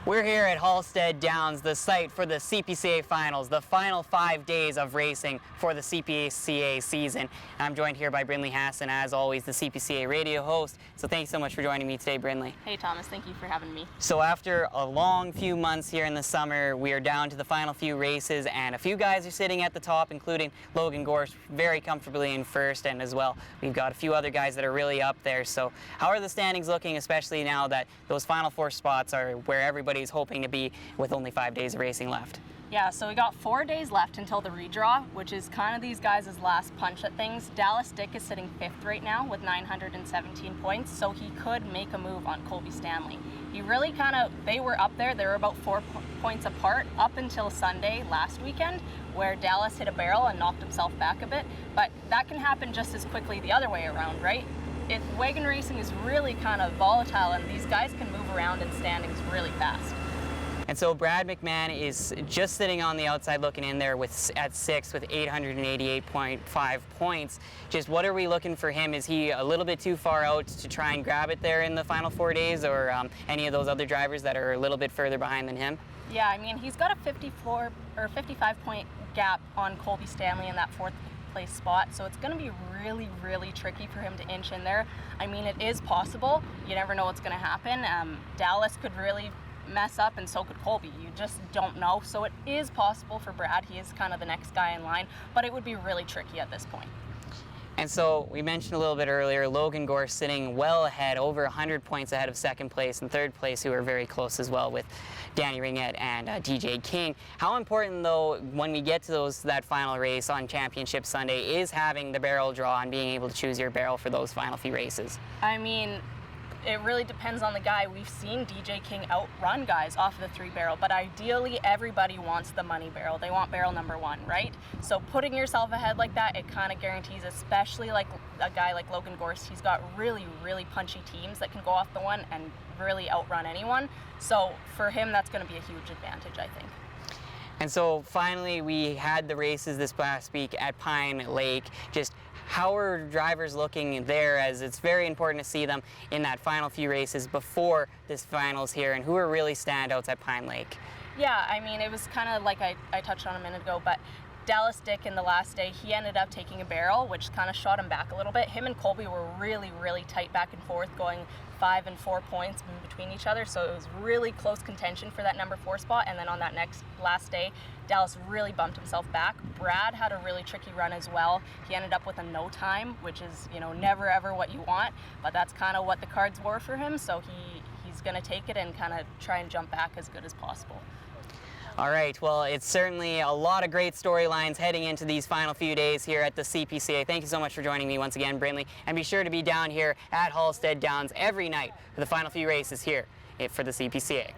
We're here at Halstead Downs, the site for the CPCA finals, the final 5 days of racing for the CPCA season. I'm joined here by Brindley Hassan, as always, the CPCA radio host. So thanks so much for joining me today, Brindley. Hey Thomas, thank you for having me. So after a long few months here in the summer, we are down to the final few races, and a few guys are sitting at the top, including Logan Gorse very comfortably in first, and as well, we've got a few other guys that are really up there. So how are the standings looking, especially now that those final 4 spots are where everybody's hoping to be with only 5 days of racing left? Yeah, so we got 4 days left until the redraw, which is kind of these guys' last punch at things. Dallas Dick is sitting 5th right now with 917 points, so he could make a move on Colby Stanley. He really they were up there, they were about 4 points apart up until Sunday last weekend, where Dallas hit a barrel and knocked himself back a bit, but that can happen just as quickly the other way around, right? Wagon racing is really kind of volatile, and these guys can move around in standings really fast. And so Brad McMahon is just sitting on the outside looking in there at 6th with 888.5 points. Just what are we looking for him? Is he a little bit too far out to try and grab it there in the final 4 days, or any of those other drivers that are a little bit further behind than him? Yeah, I mean, he's got a 54 or 55 point gap on Colby Stanley in that 4th place spot, so it's going to be really, really tricky for him to inch in there. I mean, it is possible. You never know what's going to happen. Dallas could really mess up, and so could Colby. You just don't know. So it is possible for Brad. He is kind of the next guy in line, but it would be really tricky at this point. And so we mentioned a little bit earlier, Logan Gorse sitting well ahead, over 100 points ahead of 2nd place and 3rd place, who are very close as well with Danny Ringette and DJ King. How important, though, when we get to that final race on Championship Sunday, is having the barrel draw and being able to choose your barrel for those final few races? I mean, it really depends on the guy. We've seen DJ King outrun guys off of the 3 barrel, but ideally everybody wants the money barrel. They want barrel number 1, right? So putting yourself ahead like that, it kind of guarantees, especially like a guy like Logan Gorse, he's got really, really punchy teams that can go off the 1 and really outrun anyone. So for him, that's going to be a huge advantage, I think. And so finally, we had the races this past week at Pine Lake. Just how are drivers looking there, as it's very important to see them in that final few races before this finals here, and who are really standouts at Pine Lake? Yeah, I mean, it was kind of like I touched on a minute ago, but Dallas Dick in the last day, he ended up taking a barrel, which kind of shot him back a little bit. Him and Colby were really, really tight back and forth, going 5 and 4 points in between each other, so it was really close contention for that number 4 spot. And then on that last day, Dallas really bumped himself back. Brad had a really tricky run as well. He ended up with a no time, which is, you know, never ever what you want, but that's kind of what the cards were for him, so he's going to take it and kind of try and jump back as good as possible. All right, well, it's certainly a lot of great storylines heading into these final few days here at the CPCA. Thank you so much for joining me once again, Brindley, and be sure to be down here at Halstead Downs every night for the final few races here for the CPCA.